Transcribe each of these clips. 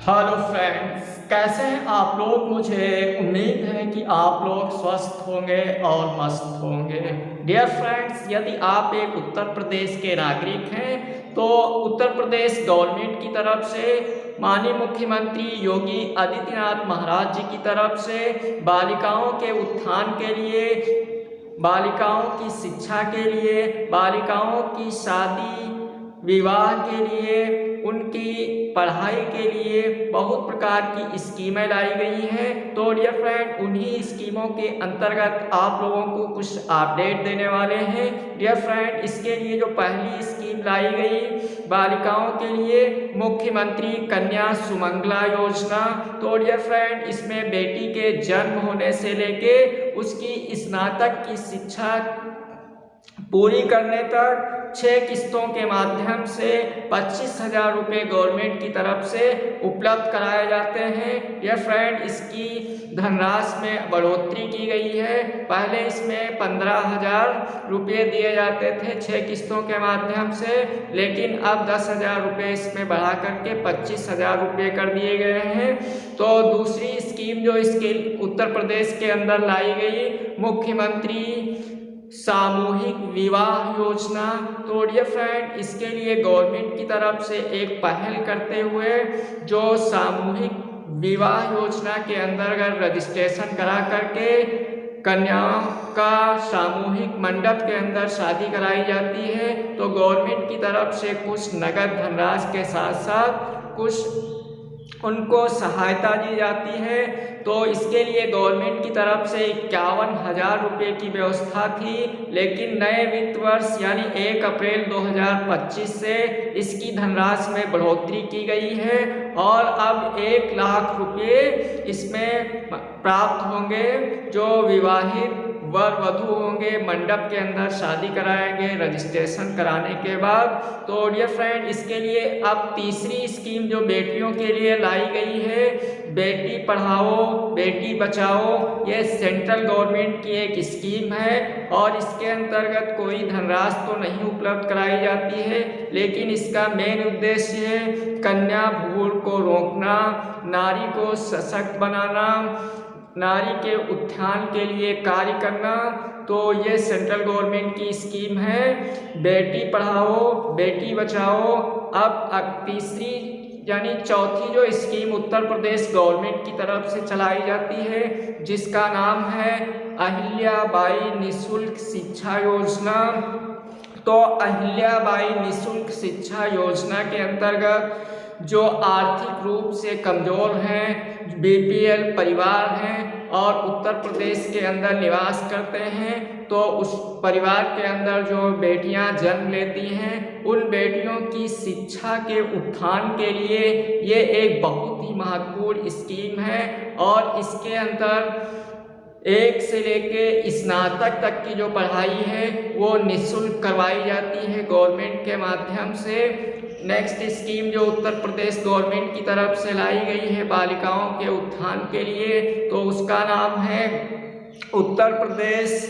Hello friends, कैसे हैं आप लोग। मुझे उम्मीद है कि आप लोग स्वस्थ होंगे और मस्त होंगे। डियर फ्रेंड्स, यदि आप एक उत्तर प्रदेश के नागरिक हैं तो उत्तर प्रदेश गवर्नमेंट की तरफ से माननीय मुख्यमंत्री योगी आदित्यनाथ महाराज जी की तरफ से बालिकाओं के उत्थान के लिए, बालिकाओं की शिक्षा के लिए, बालिकाओं की शादी विवाह के लिए, उनकी पढ़ाई के लिए बहुत प्रकार की स्कीमें लाई गई हैं। तो डियर फ्रेंड, उन्हीं स्कीमों के अंतर्गत आप लोगों को कुछ अपडेट देने वाले हैं। डियर फ्रेंड, इसके लिए जो पहली स्कीम लाई गई बालिकाओं के लिए, मुख्यमंत्री कन्या सुमंगला योजना। तो डियर फ्रेंड, इसमें बेटी के जन्म होने से लेके उसकी स्नातक की शिक्षा पूरी करने तक 6 किस्तों के माध्यम से 25,000 रुपये गवर्नमेंट की तरफ से उपलब्ध कराए जाते हैं। यह फ्रेंड, इसकी धनराशि में बढ़ोतरी की गई है। पहले इसमें 15,000 रुपये दिए जाते थे 6 किस्तों के माध्यम से, लेकिन अब 10,000 रुपये इसमें बढ़ा करके 25,000 रुपये कर दिए गए हैं। तो दूसरी स्कीम जो इसके उत्तर प्रदेश के अंदर लाई गई, मुख्यमंत्री सामूहिक विवाह योजना। तो डियर फ्रेंड, इसके लिए गवर्नमेंट की तरफ से एक पहल करते हुए जो सामूहिक विवाह योजना के अंतर्गत रजिस्ट्रेशन करा करके कन्याओं का सामूहिक मंडप के अंदर शादी कराई जाती है। तो गवर्नमेंट की तरफ से कुछ नगद धनराशि के साथ साथ कुछ उनको सहायता दी जाती है। तो इसके लिए गवर्नमेंट की तरफ से 51,000 रुपये की व्यवस्था थी, लेकिन नए वित्त वर्ष यानी 1 अप्रैल 2025 से इसकी धनराशि में बढ़ोतरी की गई है और अब 1 लाख रुपये इसमें प्राप्त होंगे जो विवाहित वर वधु होंगे, मंडप के अंदर शादी कराएंगे रजिस्ट्रेशन कराने के बाद। तो डियर फ्रेंड, इसके लिए अब तीसरी स्कीम जो बेटियों के लिए लाई गई है, बेटी पढ़ाओ बेटी बचाओ, ये सेंट्रल गवर्नमेंट की एक स्कीम है और इसके अंतर्गत कोई धनराशि तो नहीं उपलब्ध कराई जाती है, लेकिन इसका मेन उद्देश्य है कन्या भ्रूण को रोकना, नारी को सशक्त बनाना, नारी के उत्थान के लिए कार्य करना। तो ये सेंट्रल गवर्नमेंट की स्कीम है, बेटी पढ़ाओ बेटी बचाओ। अब तीसरी यानी चौथी जो स्कीम उत्तर प्रदेश गवर्नमेंट की तरफ से चलाई जाती है, जिसका नाम है अहिल्याबाई निःशुल्क शिक्षा योजना। तो अहिल्याबाई निःशुल्क शिक्षा योजना के अंतर्गत जो आर्थिक रूप से कमज़ोर हैं, बीपीएल परिवार हैं और उत्तर प्रदेश के अंदर निवास करते हैं, तो उस परिवार के अंदर जो बेटियां जन्म लेती हैं, उन बेटियों की शिक्षा के उत्थान के लिए ये एक बहुत ही महत्वपूर्ण स्कीम है और इसके अंदर 1 से लेके स्नातक तक की जो पढ़ाई है वो निःशुल्क करवाई जाती है गवर्नमेंट के माध्यम से। नेक्स्ट स्कीम जो उत्तर प्रदेश गवर्नमेंट की तरफ से लाई गई है बालिकाओं के उत्थान के लिए, तो उसका नाम है उत्तर प्रदेश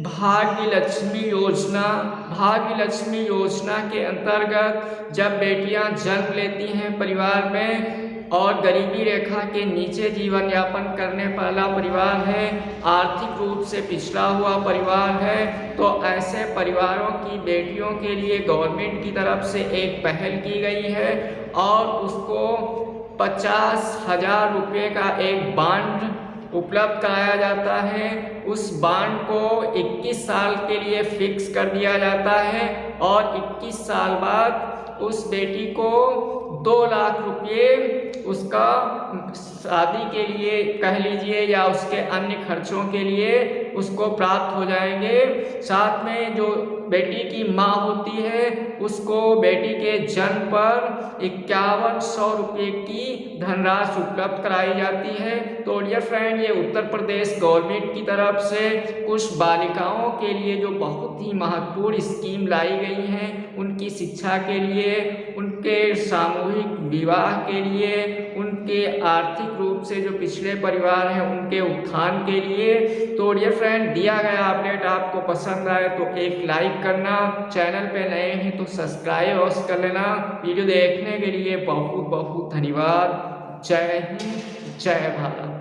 भाग्य लक्ष्मी योजना। भाग्य लक्ष्मी योजना के अंतर्गत जब बेटियां जन्म लेती हैं परिवार में और गरीबी रेखा के नीचे जीवन यापन करने वाला परिवार है, आर्थिक रूप से पिछड़ा हुआ परिवार है, तो ऐसे परिवारों की बेटियों के लिए गवर्नमेंट की तरफ से एक पहल की गई है और उसको 50,000 रुपये का एक बांड उपलब्ध कराया जाता है। उस बांड को 21 साल के लिए फिक्स कर दिया जाता है और 21 साल बाद उस बेटी को 2 लाख रुपये उसका शादी के लिए कह लीजिए या उसके अन्य खर्चों के लिए उसको प्राप्त हो जाएंगे। साथ में जो बेटी की माँ होती है उसको बेटी के जन्म पर 5100 रुपये की धनराशि उपलब्ध कराई जाती है। तो डियर फ्रेंड, ये उत्तर प्रदेश गवर्नमेंट की तरफ से कुछ बालिकाओं के लिए जो बहुत ही महत्वपूर्ण स्कीम लाई गई हैं, उनकी शिक्षा के लिए, उनके सामूहिक विवाह के लिए, उनके आर्थिक रूप से जो पिछड़े परिवार हैं उनके उत्थान के लिए। तो डियर फ्रेंड, दिया गया अपडेट आपको पसंद आए तो एक लाइक करना, चैनल पे नए हैं तो सब्सक्राइब अवश्य कर लेना। वीडियो देखने के लिए बहुत बहुत धन्यवाद। जय हिंद, जय भारत।